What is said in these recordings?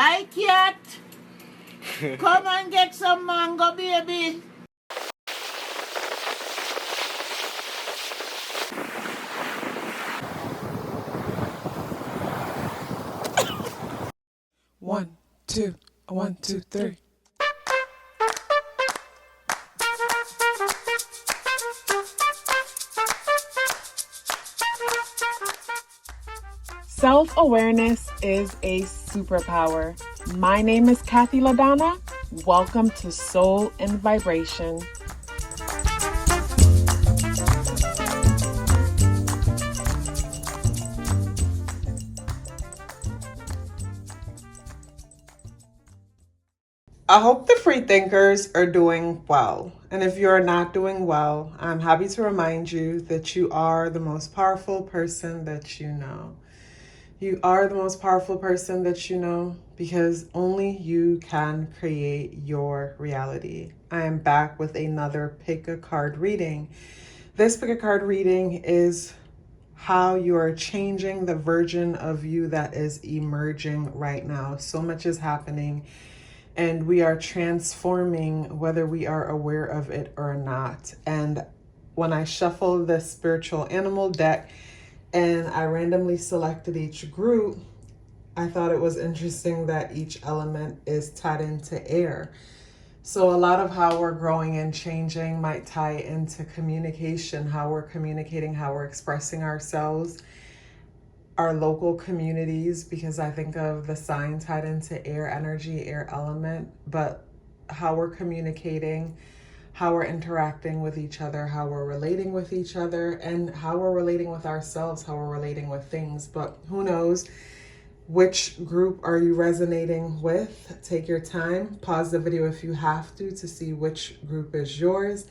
Hi, cat. Come and get some mango, baby. One, two, 1, 2, 3. Self-awareness is a superpower. My name is KathyLaDonna. Welcome to Soul and Vibration. I hope the free thinkers are doing well. And if you're not doing well, I'm happy to remind you that you are the most powerful person that you know. You are the most powerful person that you know because only you can create your reality. I am back with another pick a card reading. This pick a card reading is how you are changing the version of you that is emerging right now. So much is happening and we are transforming whether we are aware of it or not. And when I shuffle the spiritual animal deck, and I randomly selected each group, I thought it was interesting that each element is tied into air. So a lot of how we're growing and changing might tie into communication, how we're communicating, how we're expressing ourselves, our local communities, because I think of the sign tied into air energy, air element, but how we're communicating, how we're interacting with each other, how we're relating with each other, and how we're relating with ourselves, how we're relating with things. But who knows which group are you resonating with? Take your time, pause the video if you have to see which group is yours.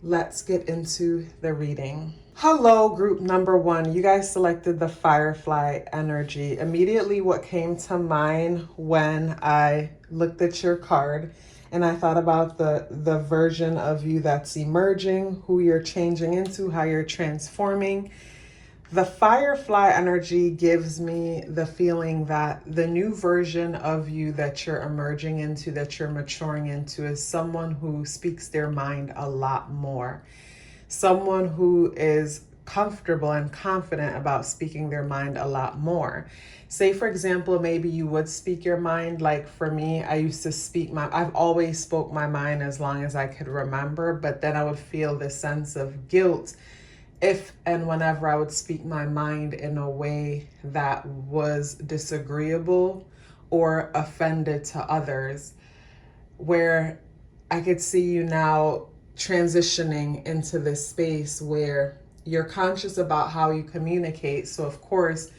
Let's get into the reading. Hello, group number 1. You guys selected the Firefly energy. Immediately what came to mind when I looked at your card and I thought about the version of you that's emerging, who you're changing into, how you're transforming. The Firefly energy gives me the feeling that the new version of you that you're emerging into, that you're maturing into, is someone who speaks their mind a lot more. Someone who is comfortable and confident about speaking their mind a lot more. Say, for example, maybe you would speak your mind. Like for me, I used to I've always spoke my mind as long as I could remember, but then I would feel this sense of guilt if and whenever I would speak my mind in a way that was disagreeable or offended to others, where I could see you now transitioning into this space where you're conscious about how you communicate. So of course,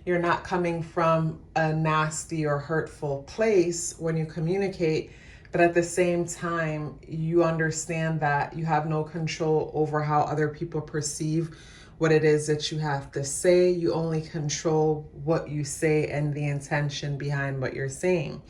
you're not coming from a nasty or hurtful place when you communicate, but at the same time, you understand that you have no control over how other people perceive what it is that you have to say. You only control what you say and the intention behind what you're saying.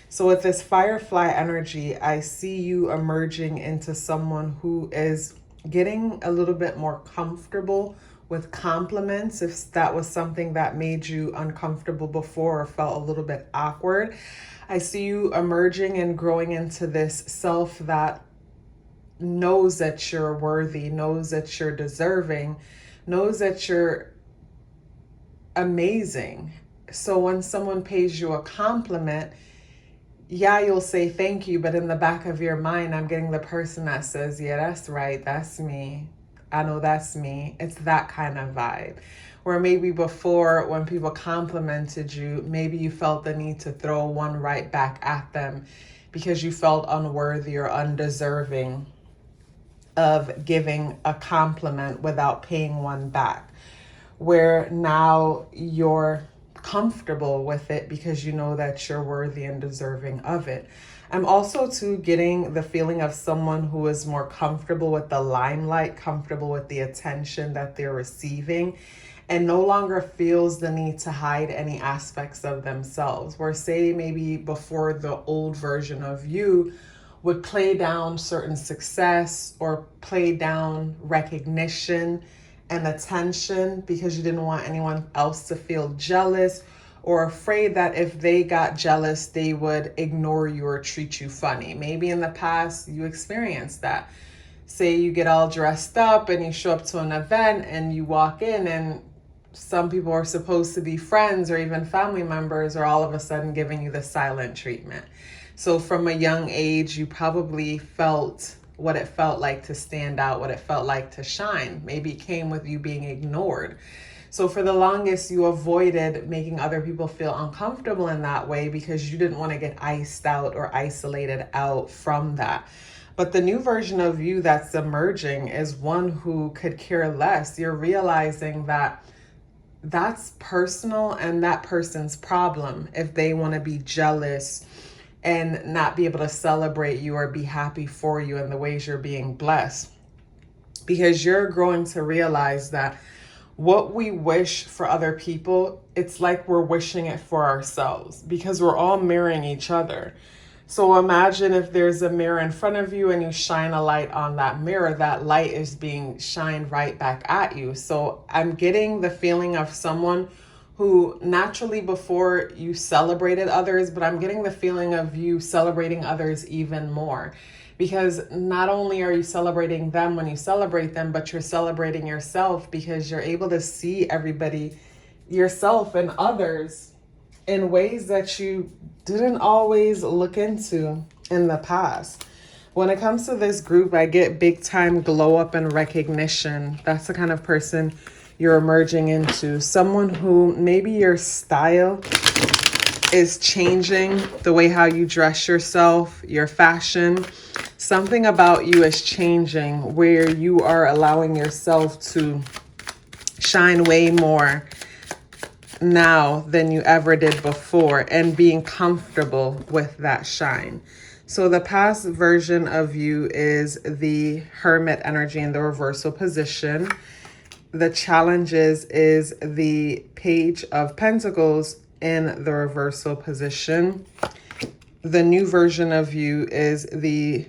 So with this Firefly energy, I see you emerging into someone who is getting a little bit more comfortable with compliments. If that was something that made you uncomfortable before or felt a little bit awkward, I see you emerging and growing into this self that knows that you're worthy, knows that you're deserving, knows that you're amazing. So when someone pays you a compliment, yeah, you'll say thank you, but in the back of your mind, I'm getting the person that says, yeah, that's right, that's me. I know that's me. It's that kind of vibe. Where maybe before, when people complimented you, maybe you felt the need to throw one right back at them because you felt unworthy or undeserving of giving a compliment without paying one back. Where now you're comfortable with it because you know that you're worthy and deserving of it. I'm also too getting the feeling of someone who is more comfortable with the limelight, comfortable with the attention that they're receiving, and no longer feels the need to hide any aspects of themselves. Where say maybe before, the old version of you would play down certain success or play down recognition and attention because you didn't want anyone else to feel jealous or afraid that if they got jealous, they would ignore you or treat you funny. Maybe in the past you experienced that. Say you get all dressed up and you show up to an event and you walk in and some people are supposed to be friends or even family members are all of a sudden giving you the silent treatment. So from a young age, you probably felt what it felt like to stand out, what it felt like to shine. Maybe it came with you being ignored. So for the longest, you avoided making other people feel uncomfortable in that way because you didn't want to get iced out or isolated out from that. But the new version of you that's emerging is one who could care less. You're realizing that that's personal and that person's problem if they want to be jealous and not be able to celebrate you or be happy for you in the ways you're being blessed. Because you're growing to realize that what we wish for other people, it's like we're wishing it for ourselves because we're all mirroring each other. So imagine if there's a mirror in front of you and you shine a light on that mirror, that light is being shined right back at you. So I'm getting the feeling of someone who naturally before you celebrated others, but I'm getting the feeling of you celebrating others even more. Because not only are you celebrating them when you celebrate them, but you're celebrating yourself because you're able to see everybody, yourself and others in ways that you didn't always look into in the past. When it comes to this group, I get big time glow up and recognition. That's the kind of person you're emerging into. Someone who maybe your style is changing, the way how you dress yourself, your fashion. Something about you is changing where you are allowing yourself to shine way more now than you ever did before and being comfortable with that shine. So the past version of you is the Hermit energy in the reversal position. The challenges is the Page of Pentacles in the reversal position. The new version of you is the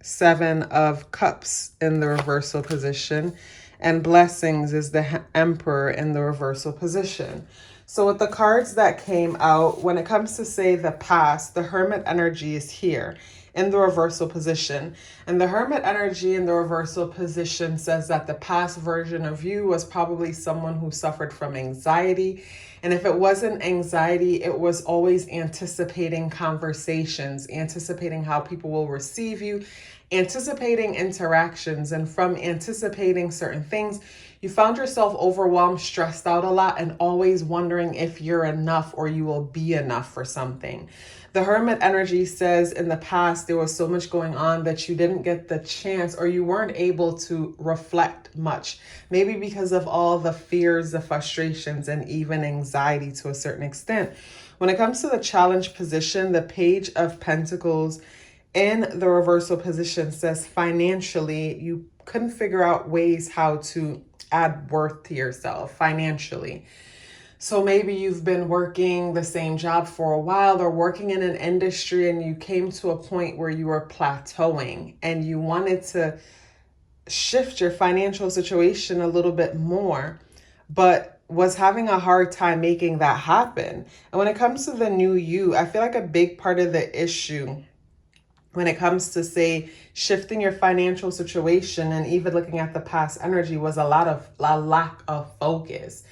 Seven of Cups in the reversal position. And Blessings is the Emperor in the reversal position. So with the cards that came out, when it comes to say the past, the Hermit energy is here in the reversal position. And the Hermit energy in the reversal position says that the past version of you was probably someone who suffered from anxiety. And if it wasn't anxiety, it was always anticipating conversations, anticipating how people will receive you, anticipating interactions. And from anticipating certain things, you found yourself overwhelmed, stressed out a lot, and always wondering if you're enough or you will be enough for something. The Hermit energy says in the past, there was so much going on that you didn't get the chance or you weren't able to reflect much. Maybe because of all the fears, the frustrations, and even anxiety to a certain extent. When it comes to the challenge position, the Page of Pentacles in the reversal position says financially, you couldn't figure out ways how to add worth to yourself financially. So maybe you've been working the same job for a while or working in an industry and you came to a point where you were plateauing and you wanted to shift your financial situation a little bit more, but was having a hard time making that happen. And when it comes to the new you, I feel like a big part of the issue when it comes to, say, shifting your financial situation and even looking at the past energy was a lack of focus.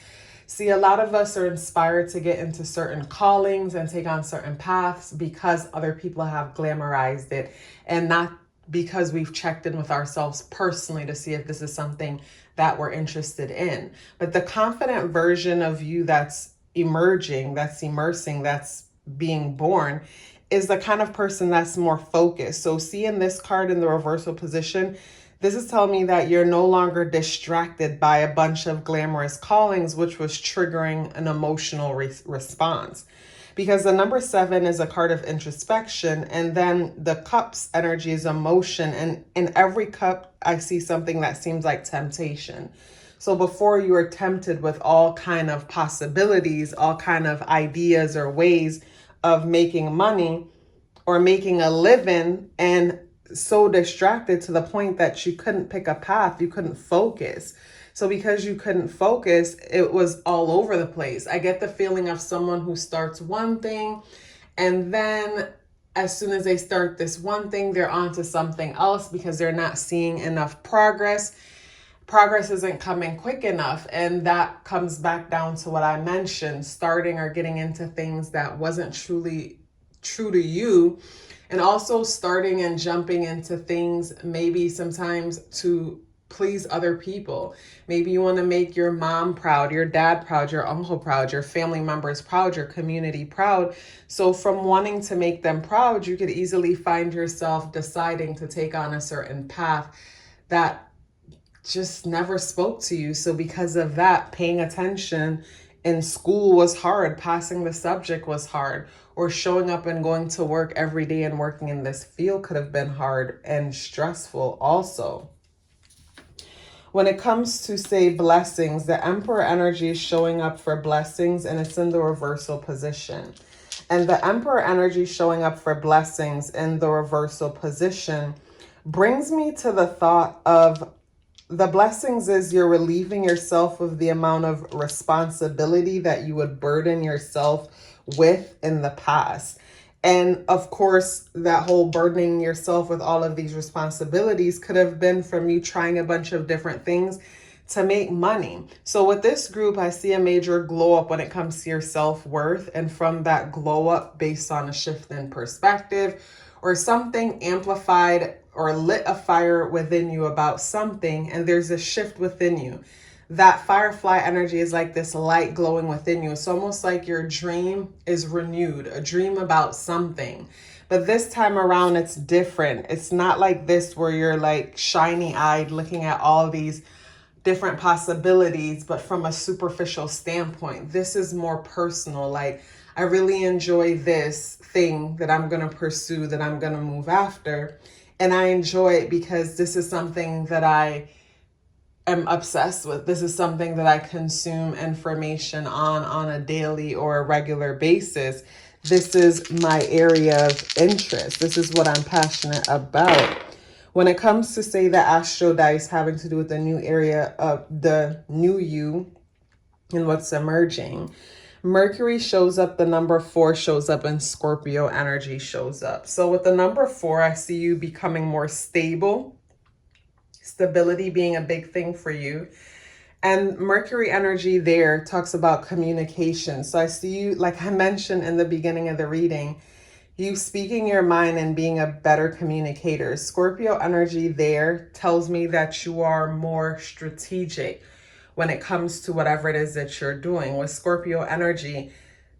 See, a lot of us are inspired to get into certain callings and take on certain paths because other people have glamorized it and not because we've checked in with ourselves personally to see if this is something that we're interested in. But the confident version of you that's emerging, that's immersing, that's being born is the kind of person that's more focused. So seeing this card in the reversal position, this is telling me that you're no longer distracted by a bunch of glamorous callings, which was triggering an emotional response. Because the number 7 is a card of introspection, and then the cups energy is emotion. And in every cup, I see something that seems like temptation. So before you were tempted with all kind of possibilities, all kind of ideas or ways of making money or making a living, and so distracted to the point that you couldn't pick a path, you couldn't focus. So because you couldn't focus, it was all over the place. I get the feeling of someone who starts one thing, and then as soon as they start this one thing, they're on to something else because they're not seeing enough progress. Progress isn't coming quick enough. And that comes back down to what I mentioned, starting or getting into things that wasn't truly true to you. And also starting and jumping into things maybe sometimes to please other people. Maybe you want to make your mom proud, your dad proud, your uncle proud, your family members proud, your community proud. So from wanting to make them proud, you could easily find yourself deciding to take on a certain path that just never spoke to you. So because of that, paying attention in school was hard, passing the subject was hard, or showing up and going to work every day and working in this field could have been hard and stressful also. When it comes to, say, blessings, the Emperor energy is showing up for blessings, and it's in the reversal position. And the Emperor energy showing up for blessings in the reversal position brings me to the thought of the blessings is you're relieving yourself of the amount of responsibility that you would burden yourself with in the past. And of course, that whole burdening yourself with all of these responsibilities could have been from you trying a bunch of different things to make money. So with this group, I see a major glow up when it comes to your self-worth. And from that glow up based on a shift in perspective or something amplified or lit a fire within you about something, and there's a shift within you. That firefly energy is like this light glowing within you. It's almost like your dream is renewed, a dream about something. But this time around, it's different. It's not like this where you're like shiny-eyed looking at all these different possibilities, but from a superficial standpoint. This is more personal. Like, I really enjoy this thing that I'm going to pursue, that I'm going to move after. And I enjoy it because this is something that I am obsessed with. This is something that I consume information on a daily or a regular basis. This is my area of interest. This is what I'm passionate about. When it comes to, say, the astro dice having to do with the new area of the new you and what's emerging, Mercury shows up, the number 4 shows up, and Scorpio energy shows up. So with the number 4, I see you becoming more stable, stability being a big thing for you. And Mercury energy there talks about communication. So I see you, like I mentioned in the beginning of the reading, you speaking your mind and being a better communicator. Scorpio energy there tells me that you are more strategic when it comes to whatever it is that you're doing. With Scorpio energy,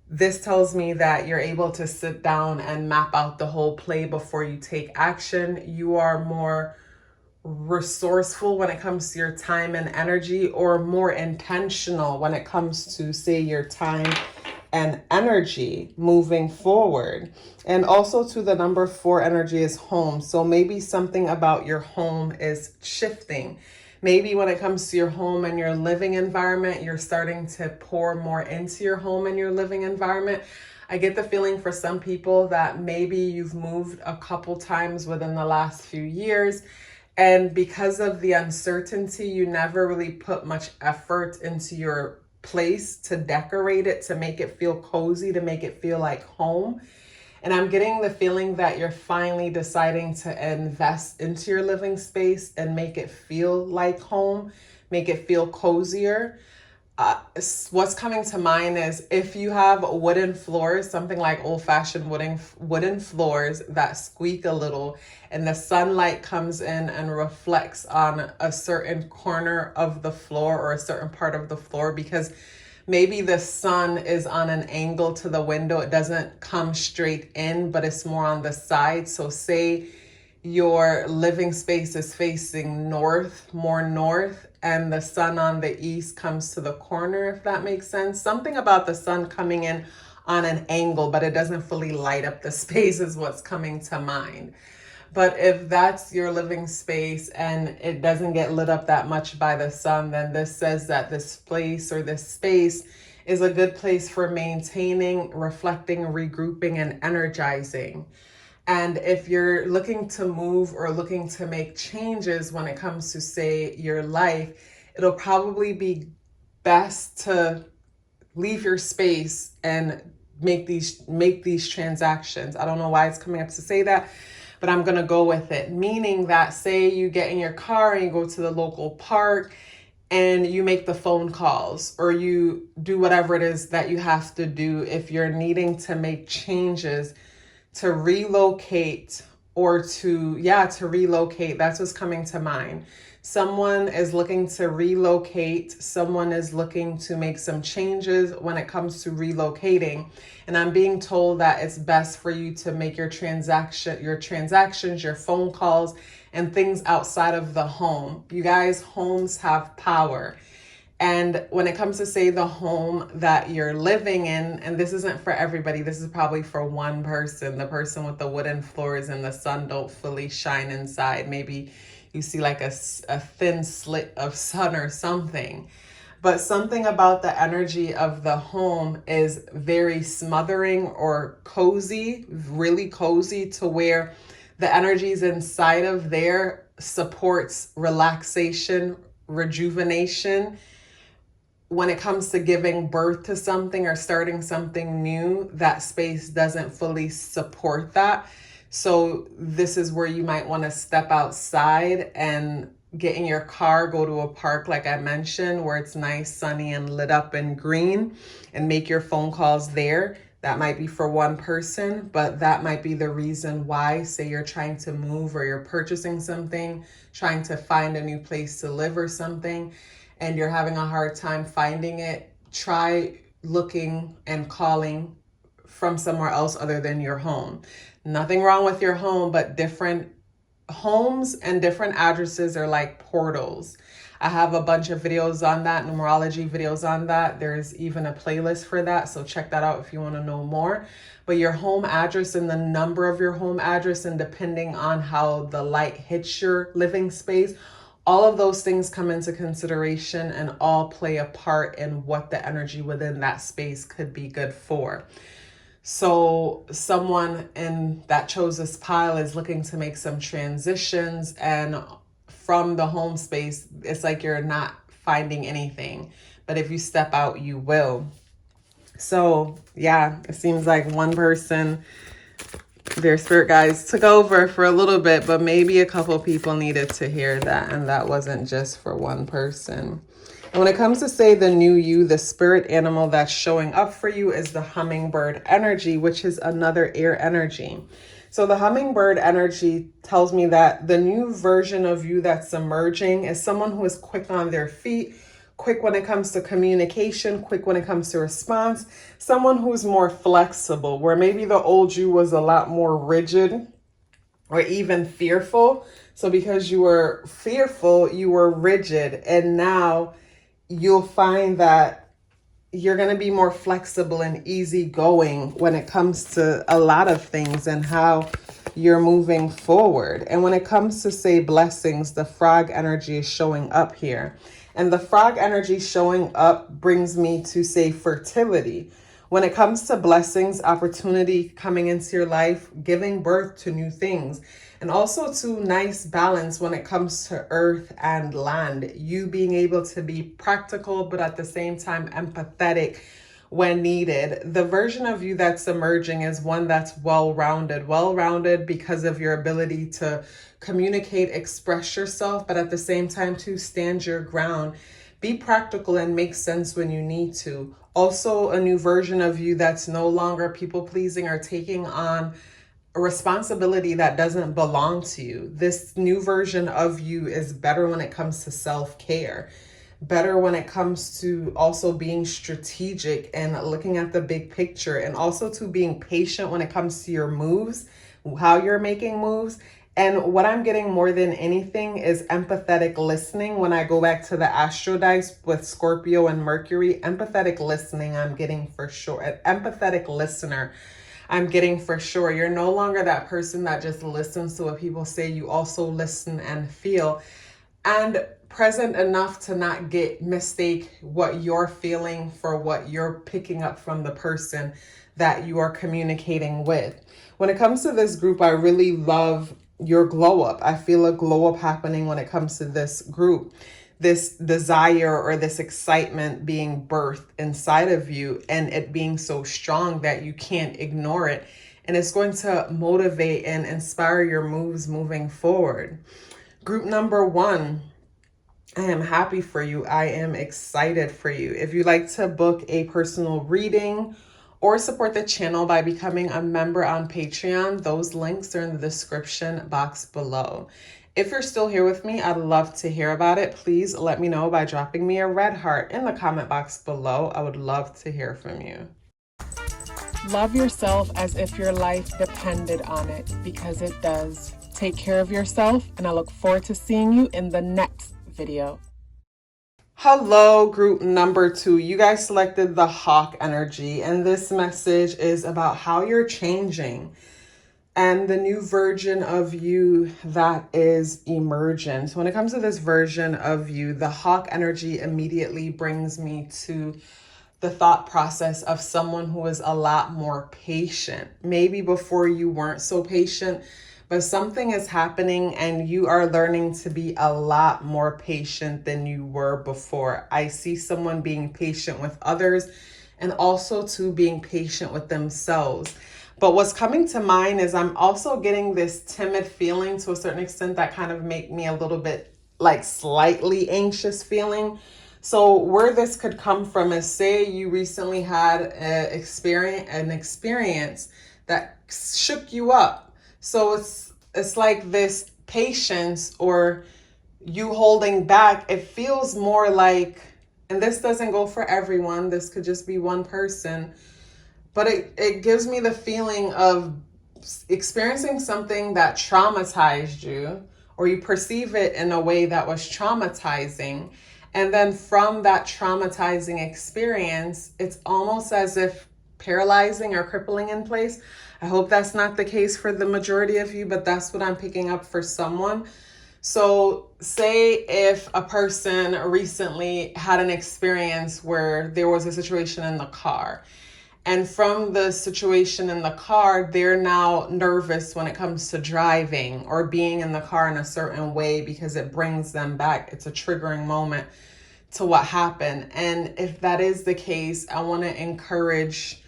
this tells me that you're able to sit down and map out the whole play before you take action. You are more resourceful when it comes to your time and energy, or more intentional when it comes to, say, your time and energy moving forward. And also to the number 4 energy is home. So maybe something about your home is shifting. Maybe when it comes to your home and your living environment, you're starting to pour more into your home and your living environment. I get the feeling for some people that maybe you've moved a couple times within the last few years. And because of the uncertainty, you never really put much effort into your place to decorate it, to make it feel cozy, to make it feel like home. And I'm getting the feeling that you're finally deciding to invest into your living space and make it feel like home, make it feel cozier. What's coming to mind is if you have wooden floors, something like old-fashioned wooden floors that squeak a little, and the sunlight comes in and reflects on a certain corner of the floor or a certain part of the floor, because maybe the sun is on an angle to the window. It doesn't come straight in, but it's more on the side. So say your living space is facing north, more north, and the sun on the east comes to the corner, if that makes sense. Something about the sun coming in on an angle, but it doesn't fully light up the space is what's coming to mind. But if that's your living space and it doesn't get lit up that much by the sun, then this says that this place or this space is a good place for maintaining, reflecting, regrouping, and energizing. And if you're looking to move or looking to make changes when it comes to, say, your life, it'll probably be best to leave your space and make these transactions. I don't know why it's coming up to say that, but I'm going to go with it. Meaning that, say you get in your car and you go to the local park and you make the phone calls, or you do whatever it is that you have to do if you're needing to make changes to relocate, or to relocate. That's what's coming to mind. Someone is looking to relocate. Someone is looking to make some changes when it comes to relocating. And I'm being told that it's best for you to make your transactions, your phone calls, and things outside of the home. You guys, homes have power. And when it comes to, say, the home that you're living in, and this isn't for everybody, this is probably for one person, the person with the wooden floors and the sun don't fully shine inside. Maybe you see like a thin slit of sun or something. But something about the energy of the home is very smothering or cozy, really cozy, to where the energies inside of there supports relaxation, rejuvenation. When it comes to giving birth to something or starting something new, that space doesn't fully support that. So this is where you might want to step outside and get in your car, go to a park like I mentioned, where it's nice, sunny, and lit up and green, and make your phone calls there. That might be for one person, but that might be the reason why, say you're trying to move or you're purchasing something, trying to find a new place to live or something, and you're having a hard time finding it. Try looking and calling from somewhere else other than your home. Nothing wrong with your home, but different homes and different addresses are like portals. I have a bunch of videos on that, numerology videos on that. There's even a playlist for that, so check that out if you want to know more. But your home address and the number of your home address, and depending on how the light hits your living space, all of those things come into consideration and all play a part in what the energy within that space could be good for. So someone in that chose this pile is looking to make some transitions, and from the home space, it's like you're not finding anything. But if you step out, you will. So yeah, it seems like one person, their spirit guides took over for a little bit, but maybe a couple people needed to hear that, and that wasn't just for one person. And when it comes to, say, the new you, the spirit animal that's showing up for you is the hummingbird energy, which is another air energy. So the hummingbird energy tells me that the new version of you that's emerging is someone who is quick on their feet, quick when it comes to communication, quick when it comes to response, someone who's more flexible, where maybe the old you was a lot more rigid or even fearful. So because you were fearful, you were rigid, and now you'll find that you're going to be more flexible and easygoing when it comes to a lot of things and how you're moving forward. And when it comes to, say, blessings, the frog energy is showing up here. And the frog energy showing up brings me to, say, fertility. When it comes to blessings, opportunity coming into your life, giving birth to new things, and also to nice balance when it comes to earth and land. You being able to be practical, but at the same time empathetic when needed. The version of you that's emerging is one that's well-rounded because of your ability to communicate, express yourself, but at the same time to stand your ground. Be practical and make sense when you need to. Also, a new version of you that's no longer people-pleasing or taking on a responsibility that doesn't belong to you. This new version of you is better when it comes to self-care, better when it comes to also being strategic and looking at the big picture, and also to being patient when it comes to your moves, how you're making moves. And what I'm getting more than anything is empathetic listening. When I go back to the astro dice with Scorpio and Mercury, empathetic listening, I'm getting for sure. An empathetic listener, I'm getting for sure. You're no longer that person that just listens to what people say. You also listen and feel, and present enough to not mistake what you're feeling for what you're picking up from the person that you are communicating with. When it comes to this group, I really love your glow up. I feel a glow up happening when it comes to this group. this desire or this excitement being birthed inside of you, and it being so strong that you can't ignore it. And it's going to motivate and inspire your moves moving forward. Group number 1, I am happy for you. I am excited for you. If you'd like to book a personal reading or support the channel by becoming a member on Patreon, those links are in the description box below. If you're still here with me, I'd love to hear about it. Please let me know by dropping me a red heart in the comment box below. I would love to hear from you. Love yourself as if your life depended on it, because it does. Take care of yourself, and I look forward to seeing you in the next video. Hello, group number 2. You guys selected the Hawk energy, and this message is about how you're changing and the new version of you that is emergent. So when it comes to this version of you, the Hawk energy immediately brings me to the thought process of someone who is a lot more patient. Maybe before you weren't so patient, but something is happening and you are learning to be a lot more patient than you were before. I see someone being patient with others and also to being patient with themselves. But what's coming to mind is I'm also getting this timid feeling to a certain extent that kind of make me a little bit like slightly anxious feeling. So where this could come from is, say you recently had an experience that shook you up. So it's like this patience or you holding back. It feels more like, and this doesn't go for everyone, this could just be one person, but it gives me the feeling of experiencing something that traumatized you, or you perceive it in a way that was traumatizing. And then from that traumatizing experience, it's almost as if paralyzing or crippling in place. I hope that's not the case for the majority of you, but that's what I'm picking up for someone. So say if a person recently had an experience where there was a situation in the car, and from the situation in the car, they're now nervous when it comes to driving or being in the car in a certain way because it brings them back. It's a triggering moment to what happened. And if that is the case, I want to encourage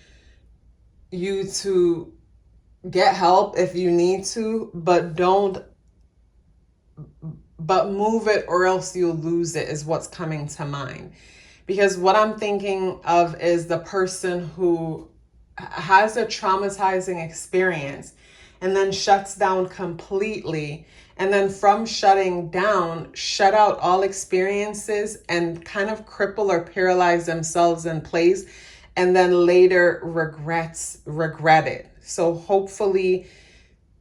you to get help if you need to, but move it or else you'll lose it, is what's coming to mind. Because what I'm thinking of is the person who has a traumatizing experience and then shuts down completely. And then from shutting down, shut out all experiences and kind of cripple or paralyze themselves in place, and then later regret it. So hopefully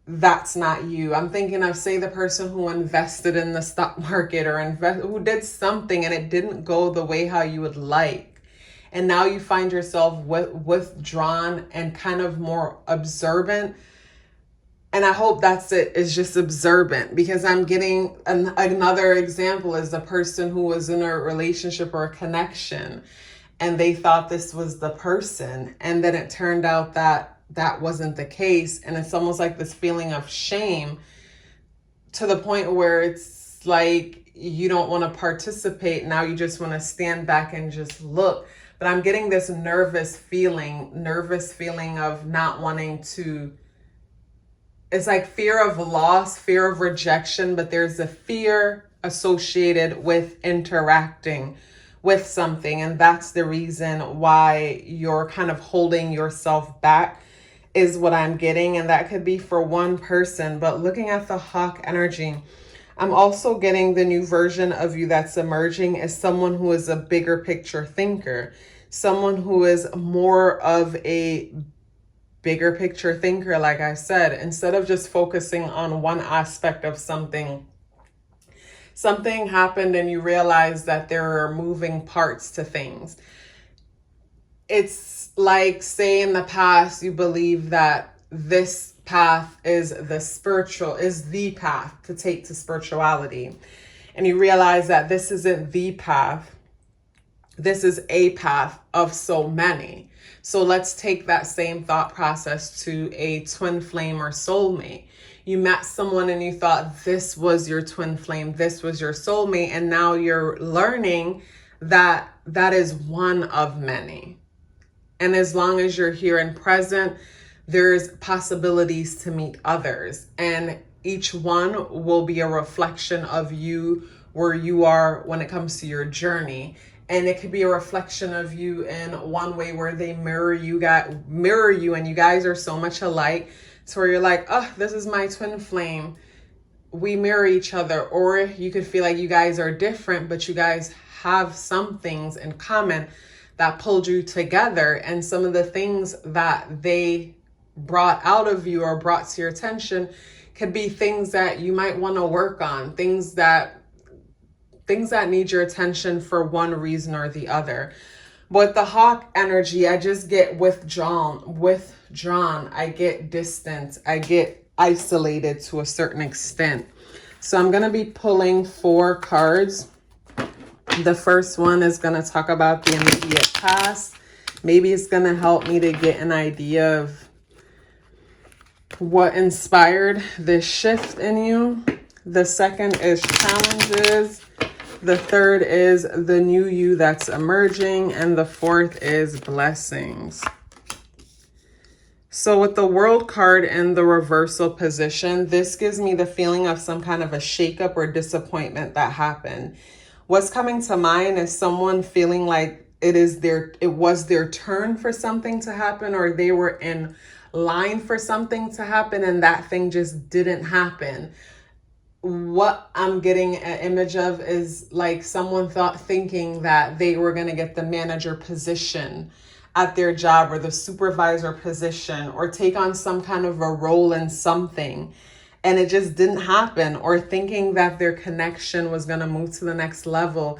that's not you. I'm thinking of, say, the person who invested in the stock market or who did something and it didn't go the way how you would like. And now you find yourself withdrawn and kind of more observant. And I hope that's it, is just observant, because I'm getting another example is the person who was in a relationship or a connection and they thought this was the person. And then it turned out that that wasn't the case. And it's almost like this feeling of shame to the point where it's like you don't want to participate. Now you just want to stand back and just look. But I'm getting this nervous feeling of not wanting to. It's like fear of loss, fear of rejection, but there's a fear associated with interacting with something. And that's the reason why you're kind of holding yourself back, is what I'm getting. And that could be for one person. But looking at the Hawk energy, I'm also getting the new version of you that's emerging as someone who is a bigger picture thinker, someone who is more of a bigger picture thinker. Like I said, instead of just focusing on one aspect of something happened and you realize that there are moving parts to things. It's like, say in the past, you believe that this path is the path to take to spirituality. And you realize that this isn't the path. This is a path of so many. So let's take that same thought process to a twin flame or soulmate. You met someone and you thought this was your twin flame, this was your soulmate, and now you're learning that that is one of many. And as long as you're here and present, there's possibilities to meet others. And each one will be a reflection of you, where you are when it comes to your journey. And it could be a reflection of you in one way where they mirror you, and you guys are so much alike. So where you're like, oh, this is my twin flame. We mirror each other. Or you could feel like you guys are different, but you guys have some things in common that pulled you together. And some of the things that they brought out of you or brought to your attention could be things that you might want to work on, things that need your attention for one reason or the other. But the hawk energy, I just get withdrawn, I get distant, I get isolated to a certain extent. So I'm going to be pulling 4 cards. The first one is going to talk about the immediate past. Maybe it's going to help me to get an idea of what inspired this shift in you. The second is challenges. The third is the new you that's emerging. And the fourth is blessings. So with the world card in the reversal position, this gives me the feeling of some kind of a shakeup or disappointment that happened. What's coming to mind is someone feeling like it was their turn for something to happen, or they were in line for something to happen and that thing just didn't happen. What I'm getting an image of is like someone thinking that they were going to get the manager position at their job or the supervisor position or take on some kind of a role in something, and it just didn't happen, or thinking that their connection was going to move to the next level,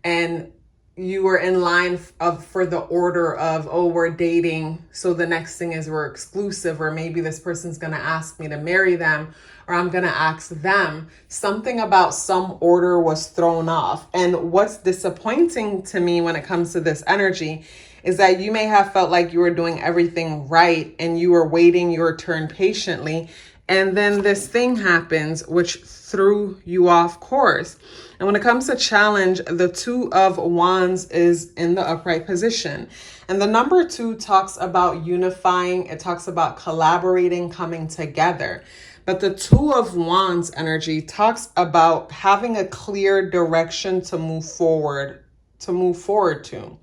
and you were in line for the order of, oh, we're dating, so the next thing is we're exclusive, or maybe this person's going to ask me to marry them, or I'm going to ask them. Something about some order was thrown off. And what's disappointing to me when it comes to this energy is that you may have felt like you were doing everything right and you were waiting your turn patiently, and then this thing happens which threw you off course. And when it comes to challenge, the 2 of Wands is in the upright position. And the number 2 talks about unifying. It talks about collaborating, coming together. But the 2 of Wands energy talks about having a clear direction to move forward to.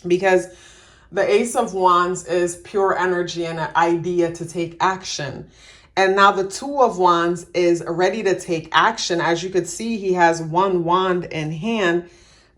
Because the Ace of Wands is pure energy and an idea to take action. And now the 2 of Wands is ready to take action. As you could see, he has 1 wand in hand,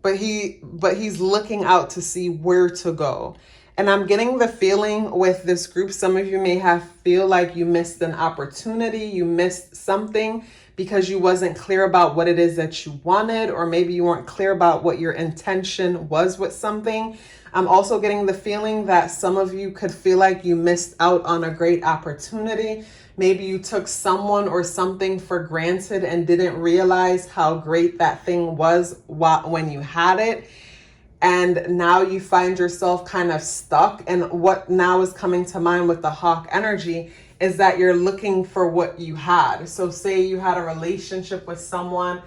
but he's looking out to see where to go. And I'm getting the feeling with this group, some of you may feel like you missed an opportunity, you missed something because you wasn't clear about what it is that you wanted, or maybe you weren't clear about what your intention was with something. I'm also getting the feeling that some of you could feel like you missed out on a great opportunity. Maybe you took someone or something for granted and didn't realize how great that thing was when you had it. And now you find yourself kind of stuck. And what now is coming to mind with the hawk energy is that you're looking for what you had. So say you had a relationship with someone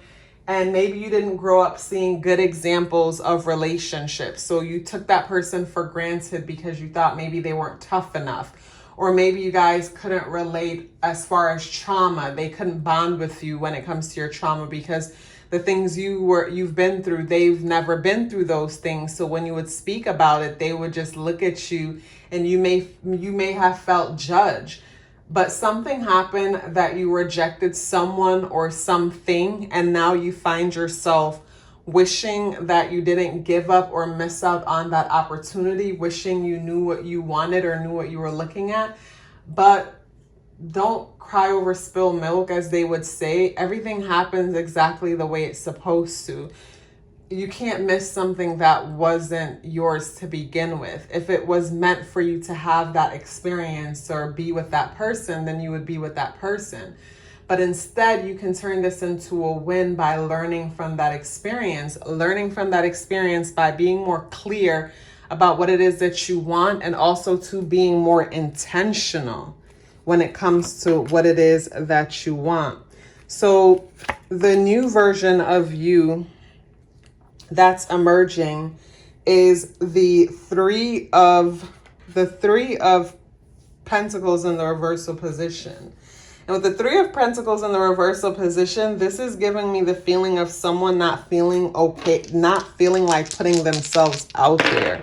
and maybe you didn't grow up seeing good examples of relationships. So you took that person for granted because you thought maybe they weren't tough enough. Or maybe you guys couldn't relate as far as trauma. They couldn't bond with you when it comes to your trauma because the things you've been through, they've never been through those things. So when you would speak about it, they would just look at you and you may have felt judged. But something happened that you rejected someone or something, and now you find yourself wishing that you didn't give up or miss out on that opportunity, wishing you knew what you wanted or knew what you were looking at. But don't cry over spilled milk, as they would say. Everything happens exactly the way it's supposed to. You can't miss something that wasn't yours to begin with. If it was meant for you to have that experience or be with that person, then you would be with that person. But instead, you can turn this into a win by learning from that experience by being more clear about what it is that you want, and also to being more intentional when it comes to what it is that you want. So the new version of you that's emerging is the three of Pentacles in the reversal position. And with the Three of Pentacles in the reversal position, this is giving me the feeling of someone not feeling okay, not feeling like putting themselves out there.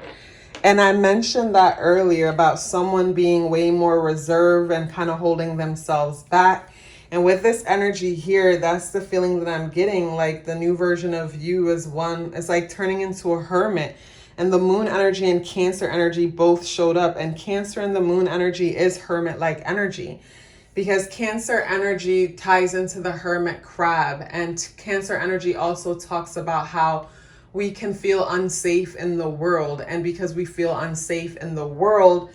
And I mentioned that earlier about someone being way more reserved and kind of holding themselves back. And with this energy here, that's the feeling that I'm getting. Like the new version of you is one, it's like turning into a hermit. And the moon energy and Cancer energy both showed up. And Cancer and the moon energy is hermit-like energy, because Cancer energy ties into the hermit crab. And Cancer energy also talks about how we can feel unsafe in the world. And because we feel unsafe in the world,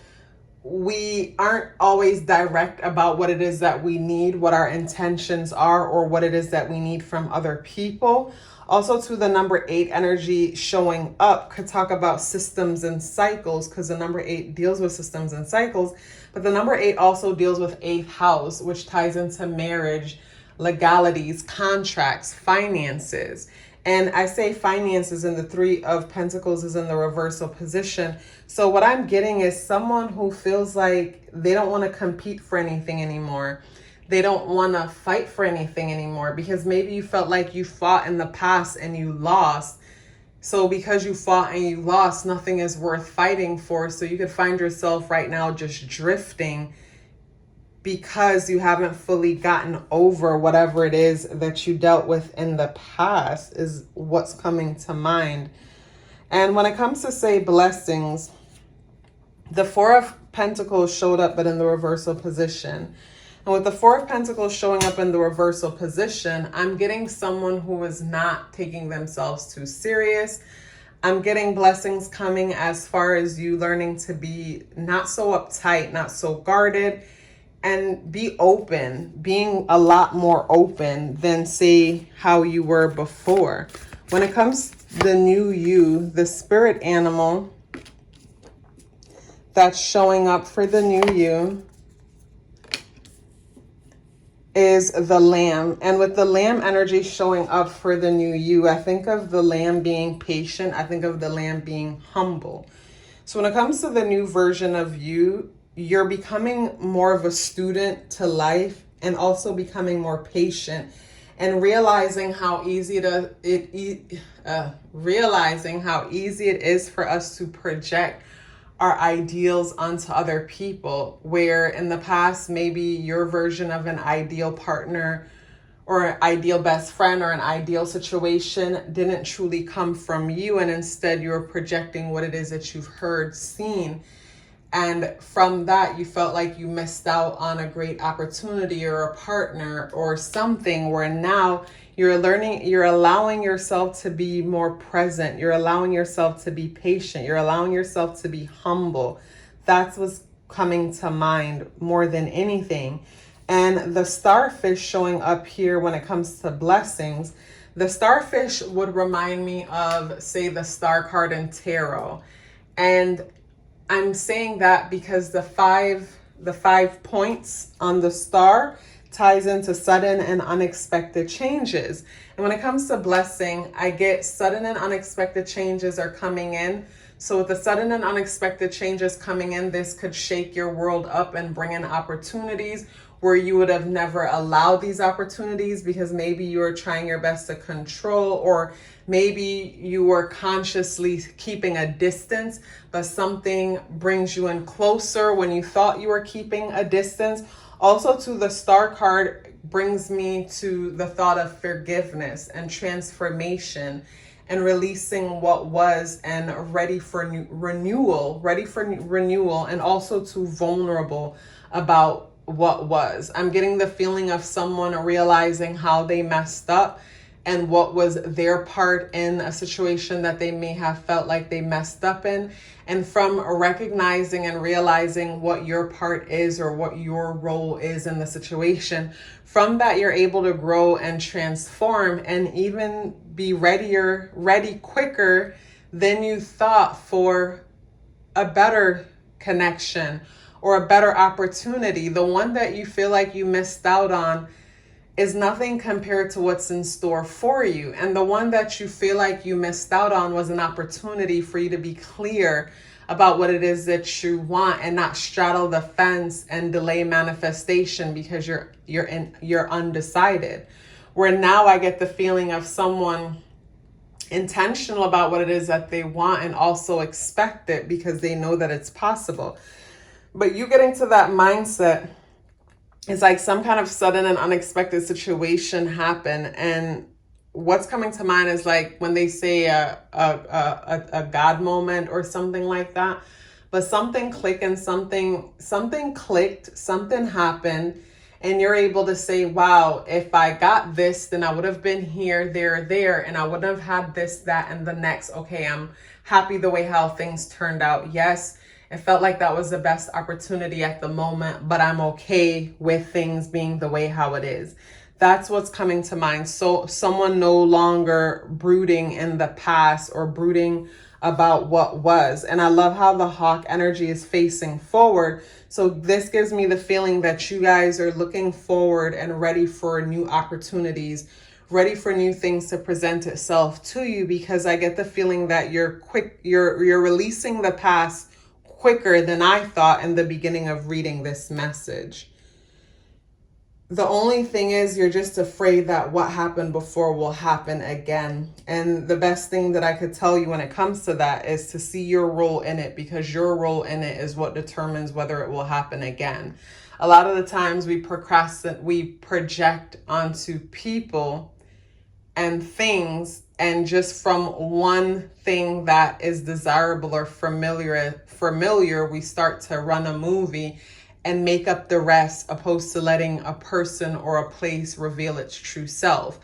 we aren't always direct about what it is that we need, what our intentions are, or what it is that we need from other people. Also, to the number 8 energy showing up could talk about systems and cycles, because the number 8 deals with systems and cycles. But the number 8 also deals with 8th house, which ties into marriage, legalities, contracts, finances. And I say finances, and the Three of Pentacles is in the reversal position. So what I'm getting is someone who feels like they don't want to compete for anything anymore. They don't want to fight for anything anymore, because maybe you felt like you fought in the past and you lost. So because you fought and you lost, nothing is worth fighting for. So you could find yourself right now just drifting, because you haven't fully gotten over whatever it is that you dealt with in the past, is what's coming to mind. And when it comes to, say, blessings, the Four of Pentacles showed up, but in the reversal position. And with the Four of Pentacles showing up in the reversal position, I'm getting someone who is not taking themselves too serious. I'm getting blessings coming as far as you learning to be not so uptight, not so guarded, and be open, being a lot more open than, say, how you were before. When it comes to the new you, the spirit animal that's showing up for the new you is the lamb. And with the lamb energy showing up for the new you, I think of the lamb being patient. I think of the lamb being humble. So when it comes to the new version of you, you're becoming more of a student to life, and also becoming more patient, and realizing how easy it is for us to project our ideals onto other people, where in the past maybe your version of an ideal partner or an ideal best friend or an ideal situation didn't truly come from you, and instead you're projecting what it is that you've heard, seen. And from that, you felt like you missed out on a great opportunity or a partner or something, where now you're learning, you're allowing yourself to be more present. You're allowing yourself to be patient. You're allowing yourself to be humble. That's what's coming to mind more than anything. And the starfish showing up here when it comes to blessings, the starfish would remind me of, say, the star card in tarot. And I'm saying that because the five points on the star ties into sudden and unexpected changes. And when it comes to blessing, I get sudden and unexpected changes are coming in. So with the sudden and unexpected changes coming in, this could shake your world up and bring in opportunities where you would have never allowed these opportunities, because maybe you were trying your best to control, or maybe you were consciously keeping a distance, but something brings you in closer when you thought you were keeping a distance. Also, to the star card brings me to the thought of forgiveness and transformation and releasing what was, and ready for renewal, and also to vulnerable about what was. I'm getting the feeling of someone realizing how they messed up and what was their part in a situation that they may have felt like they messed up in. And from recognizing and realizing what your part is, or what your role is in the situation, from that you're able to grow and transform, and even be ready quicker than you thought for a better connection or a better opportunity. The one that you feel like you missed out on is nothing compared to what's in store for you. And the one that you feel like you missed out on was an opportunity for you to be clear about what it is that you want and not straddle the fence and delay manifestation because you're undecided. Where now I get the feeling of someone intentional about what it is that they want and also expect it because they know that it's possible. But you getting to that mindset, it's like some kind of sudden and unexpected situation happen. And what's coming to mind is like when they say a God moment or something like that. But something clicked and something clicked, something happened, and you're able to say, wow, if I got this, then I would have been here, there, and I would have had this, that, and the next. Okay, I'm happy the way how things turned out. Yes, it felt like that was the best opportunity at the moment, but I'm okay with things being the way how it is. That's what's coming to mind. So someone no longer brooding in the past or brooding about what was. And I love how the hawk energy is facing forward. So this gives me the feeling that you guys are looking forward and ready for new opportunities, ready for new things to present itself to you, because I get the feeling that you're releasing the past quicker than I thought in the beginning of reading this message. The only thing is you're just afraid that what happened before will happen again. And the best thing that I could tell you when it comes to that is to see your role in it, because your role in it is what determines whether it will happen again. A lot of the times we procrastinate, we project onto people and things, and just from one thing that is desirable or familiar, we start to run a movie and make up the rest, opposed to letting a person or a place reveal its true self.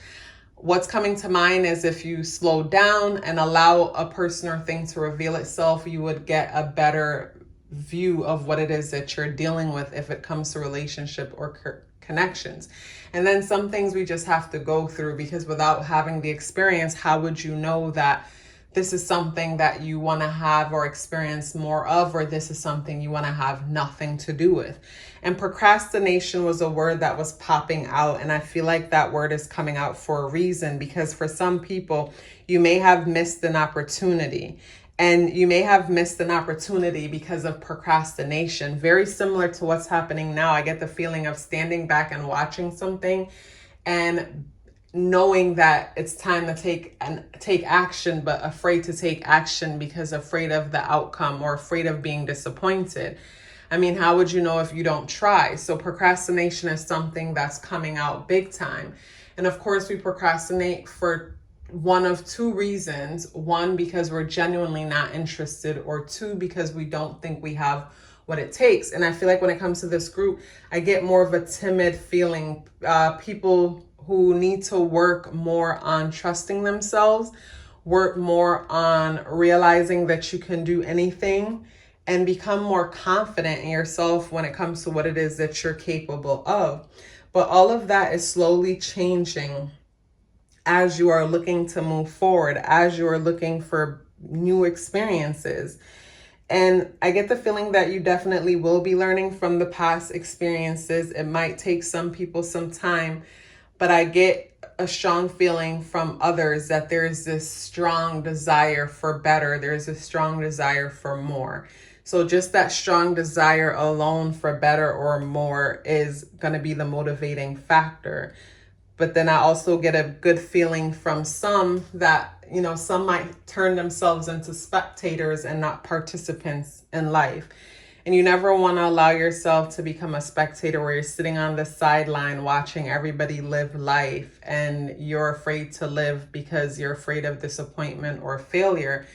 What's coming to mind is if you slow down and allow a person or thing to reveal itself, you would get a better view of what it is that you're dealing with if it comes to relationship or connections. And then some things we just have to go through, because without having the experience, how would you know that this is something that you want to have or experience more of, or this is something you want to have nothing to do with? And procrastination was a word that was popping out. And I feel like that word is coming out for a reason, because for some people, you may have missed an opportunity. And you may have missed an opportunity because of procrastination. Very similar to what's happening now. I get the feeling of standing back and watching something and knowing that it's time to take action, but afraid to take action because afraid of the outcome or afraid of being disappointed. I mean, how would you know if you don't try? So procrastination is something that's coming out big time. And of course, we procrastinate for one of two reasons. One, because we're genuinely not interested, or two, because we don't think we have what it takes. And I feel like when it comes to this group, I get more of a timid feeling. People who need to work more on trusting themselves, work more on realizing that you can do anything, and become more confident in yourself when it comes to what it is that you're capable of. But all of that is slowly changing as you are looking to move forward, as you are looking for new experiences. And I get the feeling that you definitely will be learning from the past experiences. It might take some people some time, but I get a strong feeling from others that there's this strong desire for better. There's a strong desire for more. So just that strong desire alone for better or more is going to be the motivating factor. But then I also get a good feeling from some that, some might turn themselves into spectators and not participants in life. And you never want to allow yourself to become a spectator where you're sitting on the sideline watching everybody live life and you're afraid to live because you're afraid of disappointment or failure.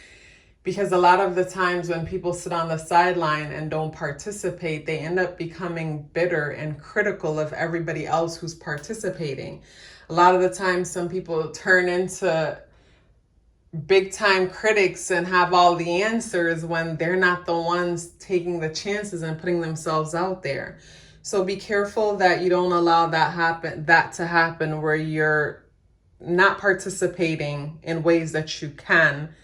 Because a lot of the times when people sit on the sideline and don't participate, they end up becoming bitter and critical of everybody else who's participating. A lot of the time, some people turn into big time critics and have all the answers when they're not the ones taking the chances and putting themselves out there. So be careful that you don't allow that to happen where you're not participating in ways that you can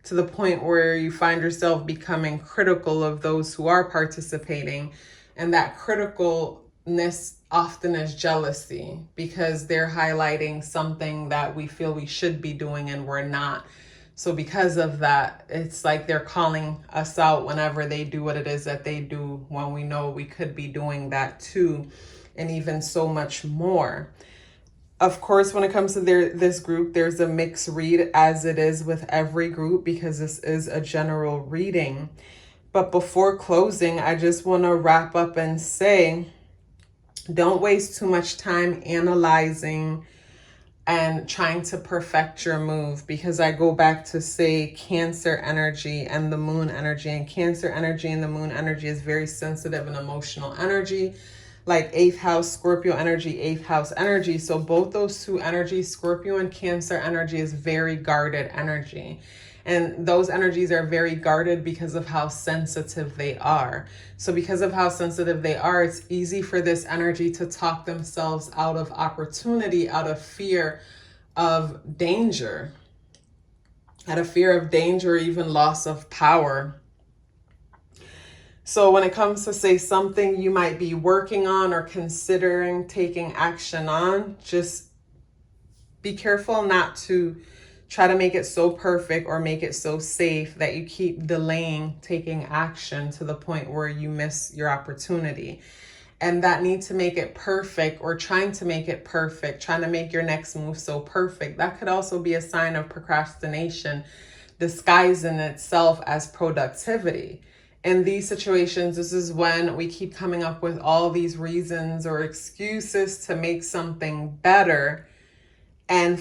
to the point where you find yourself becoming critical of those who are participating. And that criticalness often is jealousy, because they're highlighting something that we feel we should be doing and we're not. So because of that, it's like they're calling us out whenever they do what it is that they do, when we know we could be doing that too, and even so much more. Of course, when it comes to this group, there's a mixed read, as it is with every group, because this is a general reading. But before closing, I just want to wrap up and say, don't waste too much time analyzing and trying to perfect your move, because I go back to say Cancer energy and the Moon energy, and Cancer energy and the Moon energy is very sensitive and emotional energy, like 8th house Scorpio energy, 8th house energy. So both those two energies, Scorpio and Cancer energy, is very guarded energy. And those energies are very guarded because of how sensitive they are. So because of how sensitive they are, it's easy for this energy to talk themselves out of opportunity, out of fear of danger, out of fear of danger, or even loss of power. So when it comes to, say, something you might be working on or considering taking action on, just be careful not to try to make it so perfect or make it so safe that you keep delaying taking action to the point where you miss your opportunity. And that need to make it perfect, or trying to make it perfect, trying to make your next move so perfect, that could also be a sign of procrastination disguising itself as productivity. In these situations, this is when we keep coming up with all these reasons or excuses to make something better, and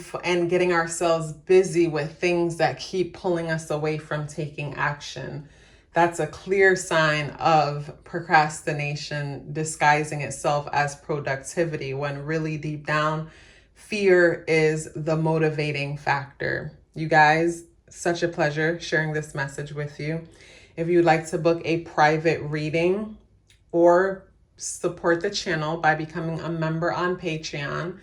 getting ourselves busy with things that keep pulling us away from taking action. That's a clear sign of procrastination disguising itself as productivity, when really deep down, fear is the motivating factor. You guys, such a pleasure sharing this message with you. If you'd like to book a private reading or support the channel by becoming a member on Patreon,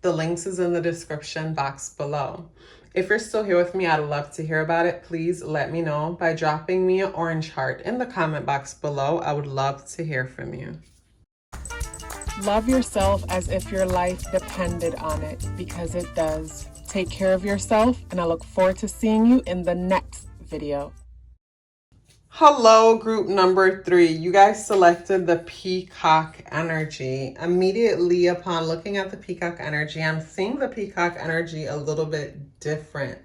the links is in the description box below. If you're still here with me, I'd love to hear about it. Please let me know by dropping me an orange heart in the comment box below. I would love to hear from you. Love yourself as if your life depended on it, because it does. Take care of yourself, and I look forward to seeing you in the next video. Hello, group number 3. You guys selected the Peacock energy. Immediately upon looking at the Peacock energy, I'm seeing the Peacock energy a little bit different.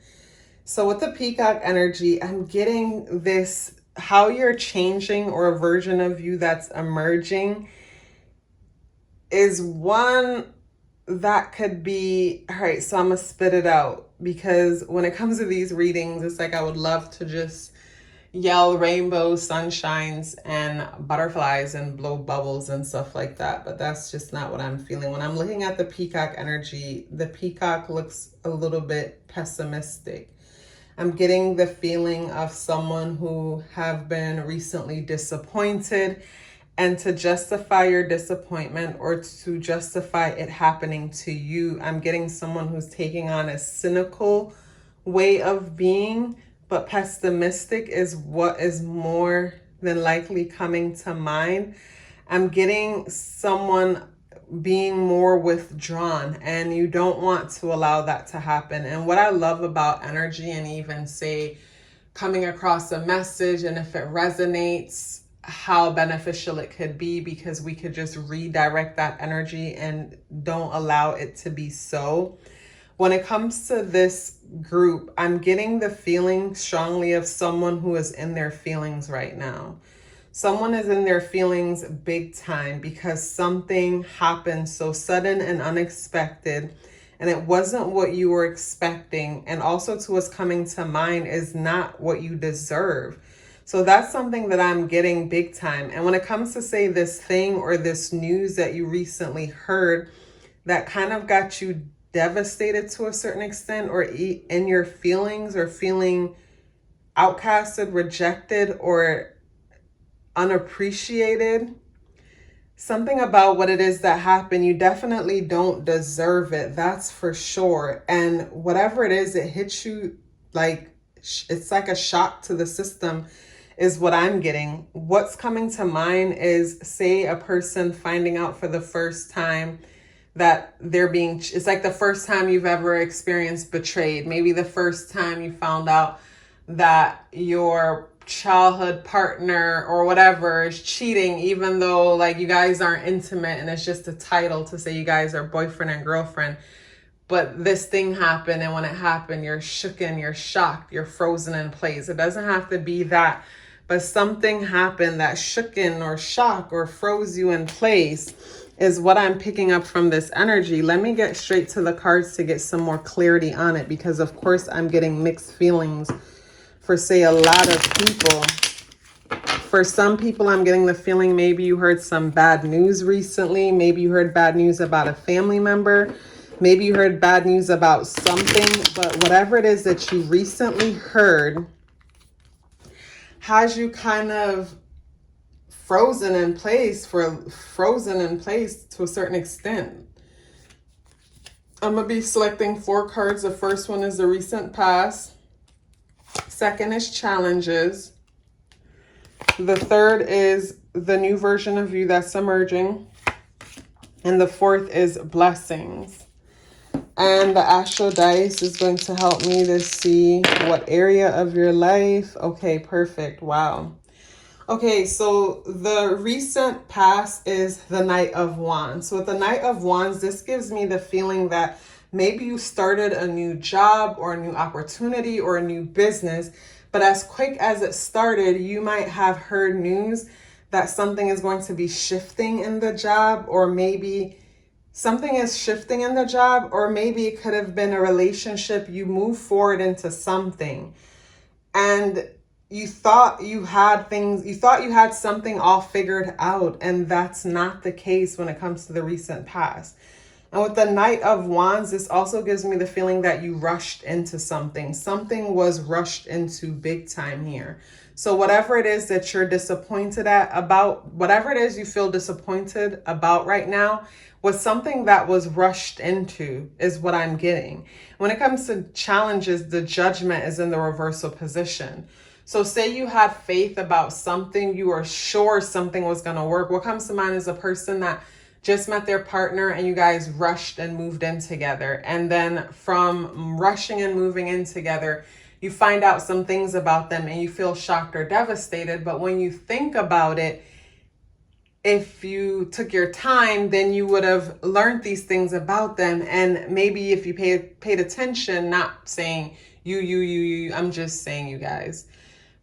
So with the Peacock energy, I'm getting this, how you're changing, or a version of you that's emerging, is one that could be, all right, so I'm gonna spit it out, because when it comes to these readings, it's like I would love to just yell rainbows, sunshines, and butterflies and blow bubbles and stuff like that. But that's just not what I'm feeling. When I'm looking at the Peacock energy, the Peacock looks a little bit pessimistic. I'm getting the feeling of someone who have been recently disappointed, and to justify your disappointment, or to justify it happening to you, I'm getting someone who's taking on a cynical way of being. But pessimistic is what is more than likely coming to mind. I'm getting someone being more withdrawn, and you don't want to allow that to happen. And what I love about energy, and even say coming across a message, and if it resonates, how beneficial it could be, because we could just redirect that energy and don't allow it to be so. When it comes to this group, I'm getting the feeling strongly of someone who is in their feelings right now. Someone is in their feelings big time, because something happened so sudden and unexpected, and it wasn't what you were expecting. And also, to what's coming to mind, is not what you deserve. So that's something that I'm getting big time. And when it comes to, say, this thing or this news that you recently heard that kind of got you devastated to a certain extent, or in your feelings, or feeling outcasted, rejected, or unappreciated, something about what it is that happened, you definitely don't deserve it. That's for sure. And whatever it is, it hits you like it's like a shock to the system is what I'm getting. What's coming to mind is, say, a person finding out for the first time that it's like the first time you've ever experienced betrayed. Maybe the first time you found out that your childhood partner or whatever is cheating, even though like you guys aren't intimate and it's just a title to say you guys are boyfriend and girlfriend. But this thing happened, and when it happened, you're shooken, you're shocked, you're frozen in place. It doesn't have to be that, but something happened that shooken or shock or froze you in place is what I'm picking up from this energy. Let me get straight to the cards to get some more clarity on it, because of course I'm getting mixed feelings for, say, a lot of people. For some people, I'm getting the feeling maybe you heard some bad news recently. Maybe you heard bad news about a family member. Maybe you heard bad news about something, but whatever it is that you recently heard has you kind of frozen in place to a certain extent. I'm going to be selecting 4 cards. The first one is the recent past. Second is challenges. The third is the new version of you that's emerging. And the fourth is blessings. And the Astro Dice is going to help me to see what area of your life. Okay, perfect. Wow. Okay, so the recent past is the Knight of Wands. So with the Knight of Wands, this gives me the feeling that maybe you started a new job or a new opportunity or a new business, but as quick as it started, you might have heard news that something is going to be shifting in the job, or maybe something is shifting in the job, or maybe it could have been a relationship. You move forward into something and you thought you had something all figured out, and that's not the case when it comes to the recent past. And with the Knight of Wands, this also gives me the feeling that you rushed into something. Something was rushed into big time here. So whatever it is that you're disappointed whatever it is you feel disappointed about right now, was something that was rushed into is what I'm getting. When it comes to challenges, the Judgment is in the reversal position. So say you had faith about something, you were sure something was going to work. What comes to mind is a person that just met their partner and you guys rushed and moved in together. And then from rushing and moving in together, you find out some things about them and you feel shocked or devastated. But when you think about it, if you took your time, then you would have learned these things about them. And maybe if you paid attention, not saying you, I'm just saying you guys.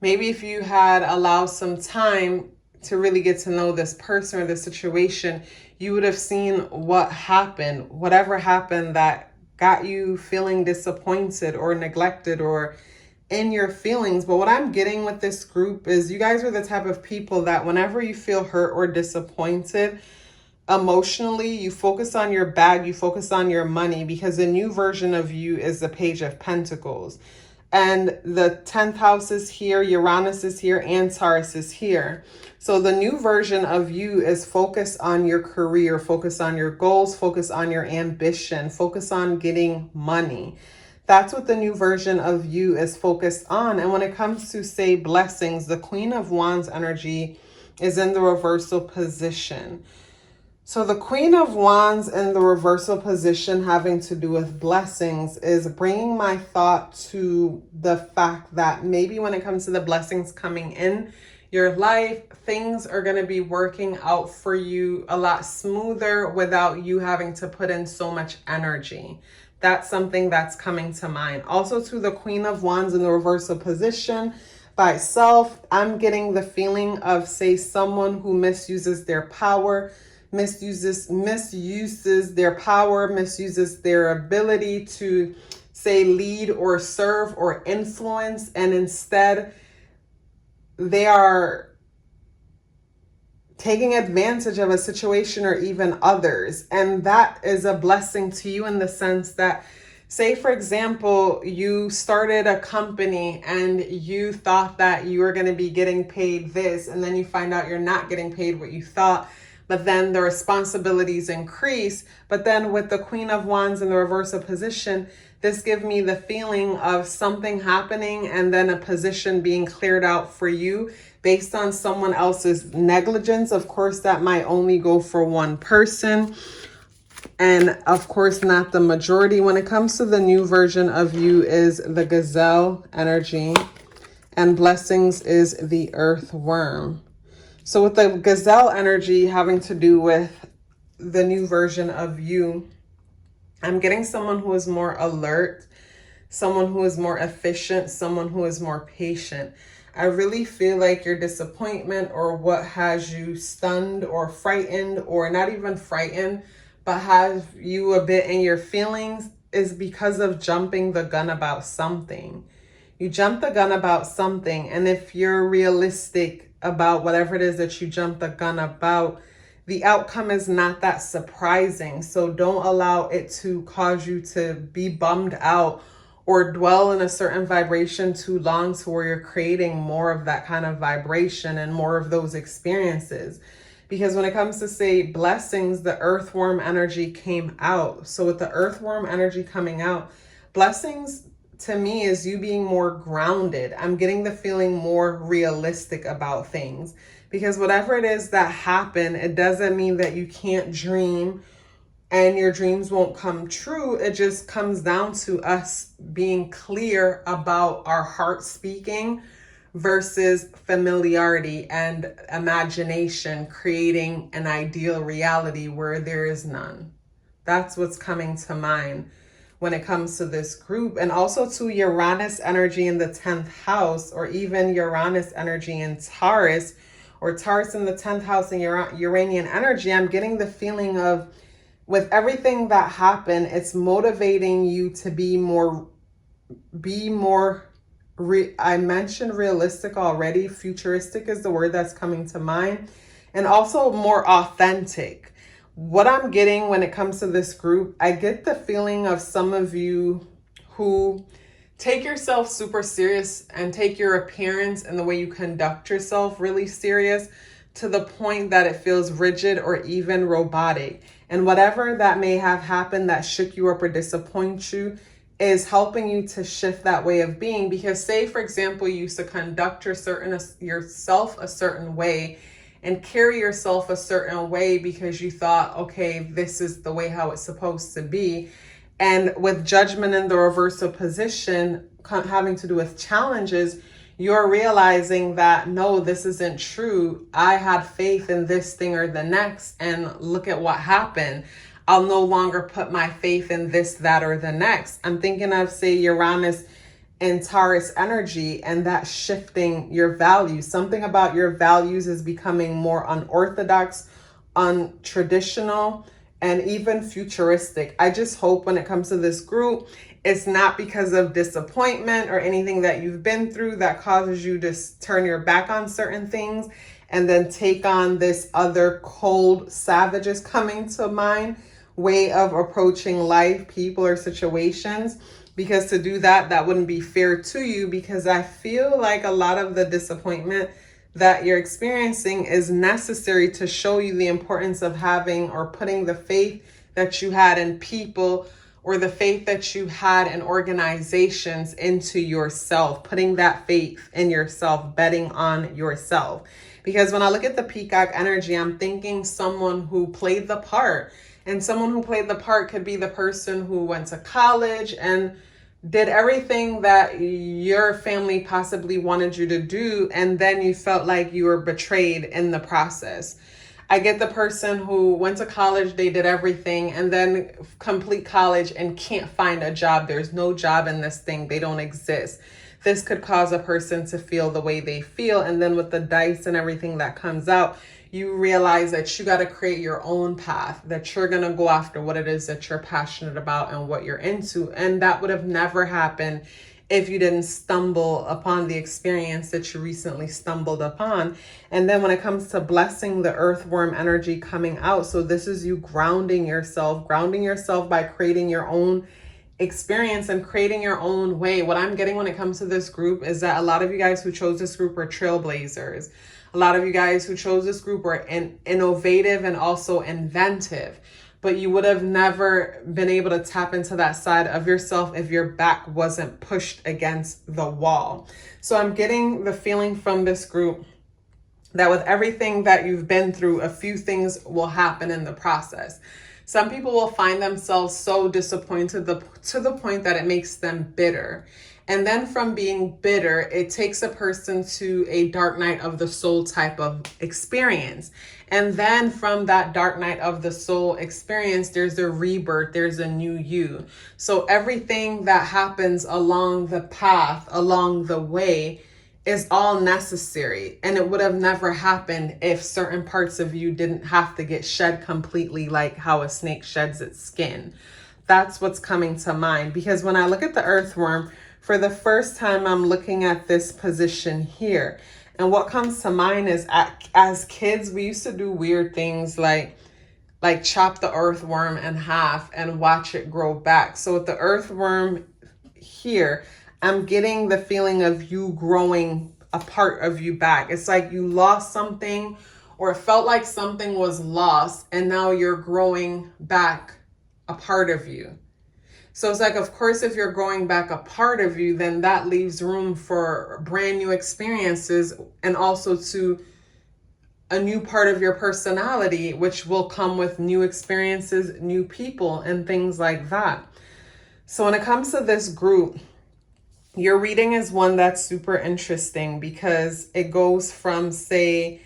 Maybe if you had allowed some time to really get to know this person or this situation, you would have seen what happened, whatever happened that got you feeling disappointed or neglected or in your feelings. But what I'm getting with this group is you guys are the type of people that whenever you feel hurt or disappointed emotionally, you focus on your bag, you focus on your money, because the new version of you is the Page of Pentacles. And the 10th house is here, Uranus is here, and Taurus is here. So the new version of you is focus on your career, focus on your goals, focus on your ambition, focus on getting money. That's what the new version of you is focused on. And when it comes to, say, blessings, the Queen of Wands energy is in the reversal position. So the Queen of Wands in the reversal position having to do with blessings is bringing my thought to the fact that maybe when it comes to the blessings coming in your life, things are going to be working out for you a lot smoother without you having to put in so much energy. That's something that's coming to mind. Also to the Queen of Wands in the reversal position by itself, I'm getting the feeling of, say, someone who misuses their power, misuses their power, misuses their ability to, say, lead or serve or influence, and instead they are taking advantage of a situation or even others. And that is a blessing to you in the sense that, say, for example, you started a company and you thought that you were going to be getting paid this, and then you find out you're not getting paid what you thought. but then the responsibilities increase. But then with the Queen of Wands in the reversal position, this gives me the feeling of something happening and then a position being cleared out for you based on someone else's negligence. Of course, that might only go for one person, and of course not the majority. When it comes to the new version of you is the gazelle energy, and blessings is the earthworm. So with the gazelle energy having to do with the new version of you, I'm getting someone who is more alert, someone who is more efficient, someone who is more patient. I really feel like your disappointment or what has you stunned or frightened, or not even frightened, but has you a bit in your feelings, is because of jumping the gun about something. You jump the gun about something, and if you're realistic about whatever it is that you jump the gun about, the outcome is not that surprising. So don't allow it to cause you to be bummed out or dwell in a certain vibration too long to where you're creating more of that kind of vibration and more of those experiences. Because when it comes to, say, blessings, the earthworm energy came out. So with the earthworm energy coming out, blessings to me is you being more grounded. I'm getting the feeling more realistic about things. Because whatever it is that happened, it doesn't mean that you can't dream and your dreams won't come true. It just comes down to us being clear about our heart speaking versus familiarity and imagination, creating an ideal reality where there is none. That's what's coming to mind when it comes to this group. And also to Uranus energy in the 10th house, or even Uranus energy in Taurus, or Taurus in the 10th house and Uranian energy. I'm getting the feeling of, with everything that happened, it's motivating you to be more, I mentioned realistic already. Futuristic is the word that's coming to mind. And also more authentic. What I'm getting when it comes to this group, I get the feeling of some of you who take yourself super serious and take your appearance and the way you conduct yourself really serious, to the point that it feels rigid or even robotic. And whatever that may have happened that shook you up or disappoint you is helping you to shift that way of being. Because say, for example, you used to conduct yourself a certain way and carry yourself a certain way because you thought, okay, this is the way how it's supposed to be. And with judgment in the reversal position having to do with challenges, you're realizing that, no, this isn't true. I had faith in this thing or the next, and look at what happened. I'll no longer put my faith in this, that, or the next. I'm thinking of, say, Uranus and Taurus energy, and that shifting your values. Something about your values is becoming more unorthodox, untraditional, and even futuristic. I just hope when it comes to this group, it's not because of disappointment or anything that you've been through that causes you to turn your back on certain things and then take on this other cold, savages coming to mind way of approaching life, people, or situations. Because to do that, that wouldn't be fair to you, because I feel like a lot of the disappointment that you're experiencing is necessary to show you the importance of having or putting the faith that you had in people, or the faith that you had in organizations, into yourself, putting that faith in yourself, betting on yourself. Because when I look at the peacock energy, I'm thinking someone who played the part. And someone who played the part could be the person who went to college and did everything that your family possibly wanted you to do, and then you felt like you were betrayed in the process. I get the person who went to college, they did everything, and then complete college and can't find a job. There's no job in this thing. They don't exist. This could cause a person to feel the way they feel. And then with the dice and everything that comes out, you realize that you got to create your own path, that you're going to go after what it is that you're passionate about and what you're into. And that would have never happened if you didn't stumble upon the experience that you recently stumbled upon. And then when it comes to blessing, the earthworm energy coming out. So this is you grounding yourself by creating your own experience and creating your own way. What I'm getting when it comes to this group is that a lot of you guys who chose this group are trailblazers. A lot of you guys who chose this group were innovative and also inventive, but you would have never been able to tap into that side of yourself if your back wasn't pushed against the wall. So I'm getting the feeling from this group that with everything that you've been through, a few things will happen in the process. Some people will find themselves so disappointed to the point that it makes them bitter. And then from being bitter, it takes a person to a dark night of the soul type of experience. And then from that dark night of the soul experience, there's a rebirth, there's a new you. So everything that happens along the path, along the way, is all necessary. And it would have never happened if certain parts of you didn't have to get shed completely, like how a snake sheds its skin. That's what's coming to mind. Because when I look at the earthworm, for the first time, I'm looking at this position here. And what comes to mind is as kids, we used to do weird things like chop the earthworm in half and watch it grow back. So with the earthworm here, I'm getting the feeling of you growing a part of you back. It's like you lost something, or it felt like something was lost, and now you're growing back a part of you. So it's like, of course, if you're growing back a part of you, then that leaves room for brand new experiences, and also to a new part of your personality, which will come with new experiences, new people, and things like that. So when it comes to this group, your reading is one that's super interesting because it goes from, say,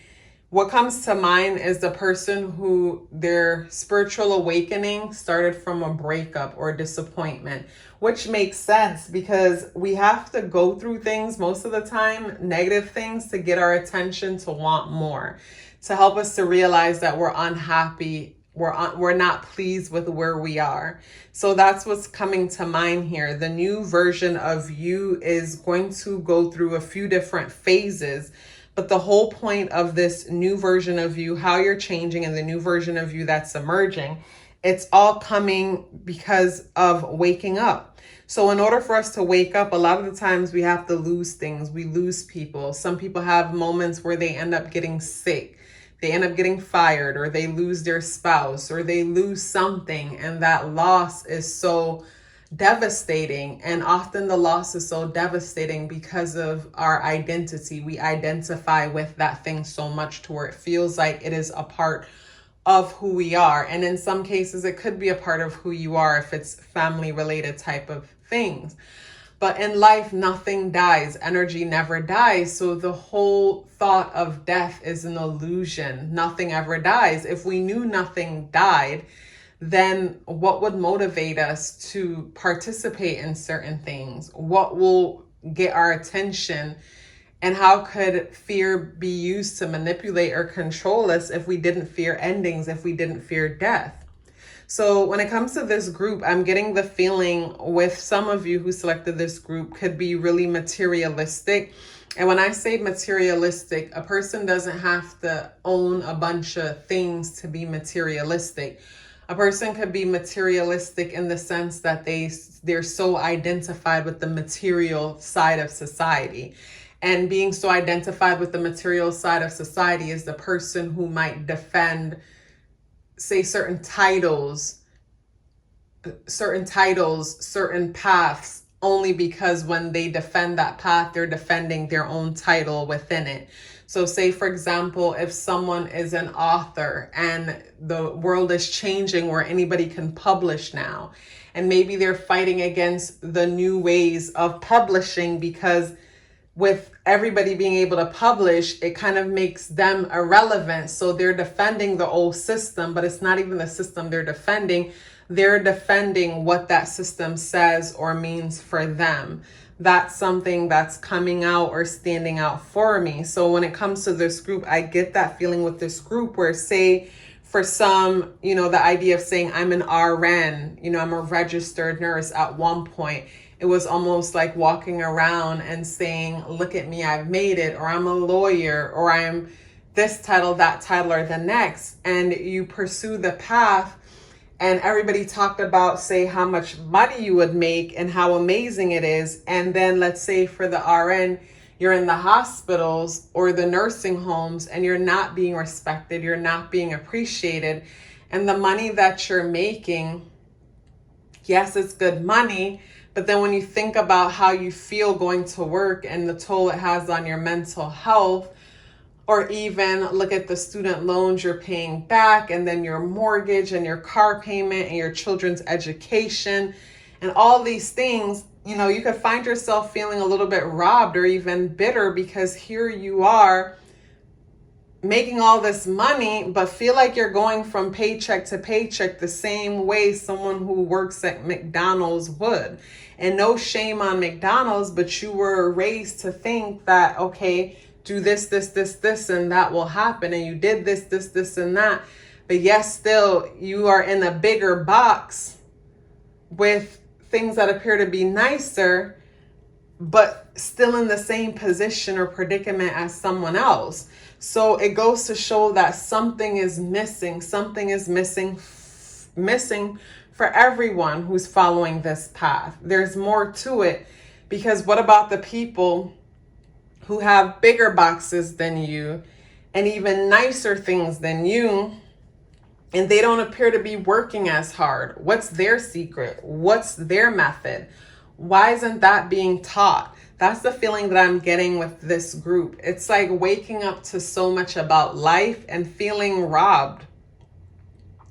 what comes to mind is the person who their spiritual awakening started from a breakup or disappointment, which makes sense because we have to go through things most of the time, negative things, to get our attention to want more, to help us to realize that we're unhappy. We're not pleased with where we are. So that's what's coming to mind here. The new version of you is going to go through a few different phases, but the whole point of this new version of you, how you're changing, and the new version of you that's emerging, it's all coming because of waking up. So in order for us to wake up, a lot of the times we have to lose things. We lose people. Some people have moments where they end up getting sick. They end up getting fired, or they lose their spouse, or they lose something. And that loss is so devastating. And often the loss is so devastating because of our identity. We identify with that thing so much to where it feels like it is a part of who we are. And in some cases, it could be a part of who you are if it's family related type of things. But in life, nothing dies. Energy never dies. So the whole thought of death is an illusion. Nothing ever dies. If we knew nothing died, then what would motivate us to participate in certain things? What will get our attention? And how could fear be used to manipulate or control us if we didn't fear endings, if we didn't fear death? So when it comes to this group, I'm getting the feeling with some of you who selected this group could be really materialistic. And when I say materialistic, a person doesn't have to own a bunch of things to be materialistic. A person could be materialistic in the sense that they're so identified with the material side of society. And being so identified with the material side of society is the person who might defend, say, certain titles, certain paths, only because when they defend that path, they're defending their own title within it. So say, for example, if someone is an author and the world is changing where anybody can publish now, and maybe they're fighting against the new ways of publishing because with everybody being able to publish, it kind of makes them irrelevant. So they're defending the old system, but it's not even the system they're defending. They're defending what that system says or means for them. That's something that's coming out or standing out for me. So when it comes to this group, I get that feeling with this group where, say, for some, the idea of saying I'm an RN, I'm a registered nurse at one point, it was almost like walking around and saying, look at me, I've made it, or I'm a lawyer, or I'm this title, that title, or the next. And you pursue the path, and everybody talked about, say, how much money you would make and how amazing it is. And then let's say for the RN, you're in the hospitals or the nursing homes and you're not being respected, you're not being appreciated. And the money that you're making, yes, it's good money, but then when you think about how you feel going to work and the toll it has on your mental health, or even look at the student loans you're paying back, and then your mortgage and your car payment and your children's education and all these things, you know, you could find yourself feeling a little bit robbed or even bitter, because here you are making all this money, but feel like you're going from paycheck to paycheck the same way someone who works at McDonald's would. And no shame on McDonald's, but you were raised to think that, okay, do this, and that will happen. And you did this, and that. But yes, still, you are in a bigger box with things that appear to be nicer, but still in the same position or predicament as someone else. So it goes to show that something is missing. Something is missing for everyone who's following this path. There's more to it, because what about the people who have bigger boxes than you and even nicer things than you, and they don't appear to be working as hard? What's their secret? What's their method? Why isn't that being taught? That's the feeling that I'm getting with this group. It's like waking up to so much about life and feeling robbed,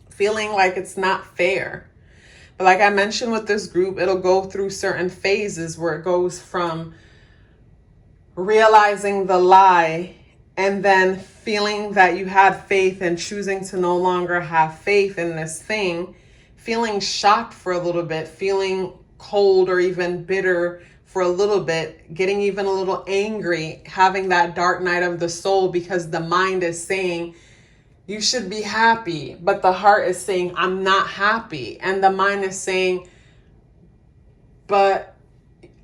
feeling like it's not fair. But like I mentioned with this group, it'll go through certain phases where it goes from realizing the lie and then feeling that you had faith and choosing to no longer have faith in this thing, feeling shocked for a little bit, feeling cold or even bitter for a little bit, getting even a little angry, having that dark night of the soul, because the mind is saying you should be happy, but the heart is saying I'm not happy. And the mind is saying, but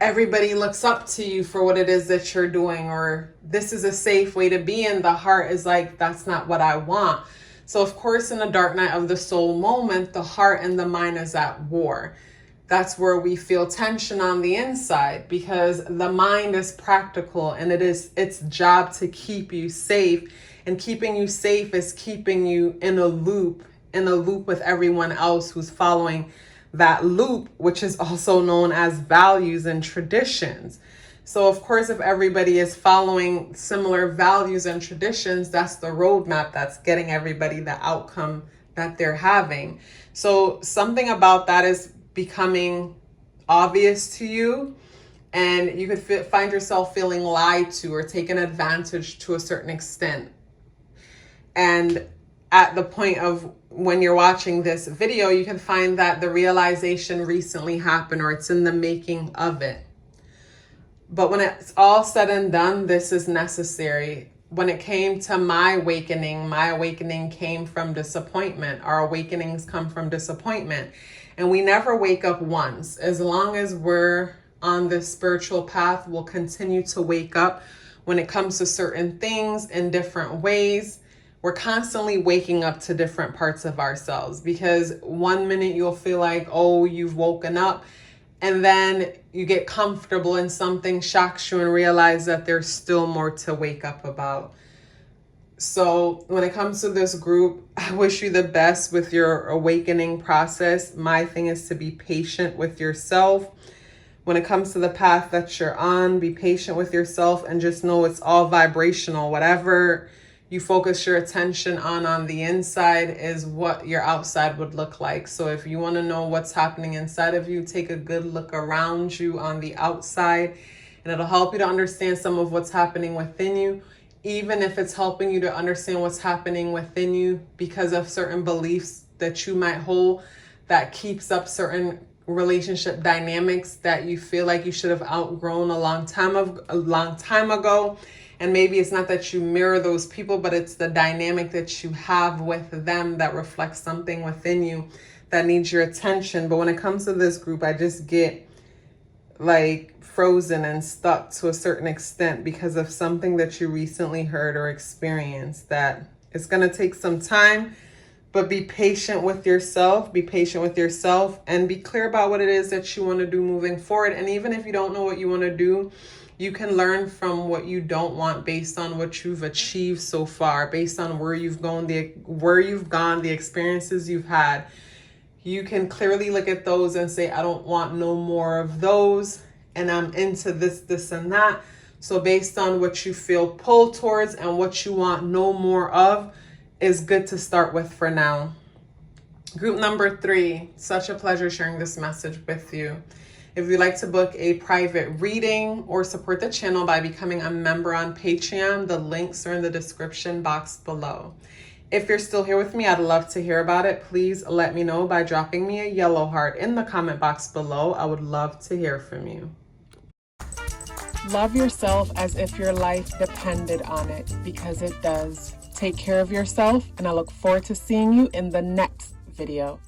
everybody looks up to you for what it is that you're doing, or this is a safe way to be. And the heart is like, that's not what I want. So of course, in a dark night of the soul moment, the heart and the mind is at war. That's where we feel tension on the inside, because the mind is practical and it is its job to keep you safe. And keeping you safe is keeping you in a loop with everyone else who's following that loop, which is also known as values and traditions. So of course, if everybody is following similar values and traditions, that's the roadmap that's getting everybody the outcome that they're having. So something about that is becoming obvious to you, and you could find yourself feeling lied to or taken advantage to a certain extent. And at the point of when you're watching this video, you can find that the realization recently happened, or it's in the making of it. But when it's all said and done, this is necessary. When it came to my awakening came from disappointment. Our awakenings come from disappointment. And we never wake up once. As long as we're on this spiritual path, we'll continue to wake up when it comes to certain things in different ways. We're constantly waking up to different parts of ourselves, because one minute you'll feel like, oh, you've woken up, and then you get comfortable and something shocks you and realize that there's still more to wake up about. So when it comes to this group, I wish you the best with your awakening process. My thing is to be patient with yourself. When it comes to the path that you're on, be patient with yourself and just know it's all vibrational. Whatever you focus your attention on the inside is what your outside would look like. So if you want to know what's happening inside of you, take a good look around you on the outside, and it'll help you to understand some of what's happening within you. Even if it's helping you to understand what's happening within you because of certain beliefs that you might hold that keeps up certain relationship dynamics that you feel like you should have outgrown a long time ago. And maybe it's not that you mirror those people, but it's the dynamic that you have with them that reflects something within you that needs your attention. But when it comes to this group, I just get like frozen and stuck to a certain extent because of something that you recently heard or experienced, that it's going to take some time, but be patient with yourself, and be clear about what it is that you want to do moving forward. And even if you don't know what you want to do, You can learn from what you don't want based on what you've achieved so far, based on where you've gone, the experiences you've had. You can clearly look at those and say, I don't want no more of those, and I'm into this, this, and that. So based on what you feel pulled towards and what you want no more of is good to start with for now. Group number 3, such a pleasure sharing this message with you. If you'd like to book a private reading or support the channel by becoming a member on Patreon, the links are in the description box below. If you're still here with me, I'd love to hear about it. Please let me know by dropping me a yellow heart in the comment box below. I would love to hear from you. Love yourself as if your life depended on it, because it does. Take care of yourself, and I look forward to seeing you in the next video.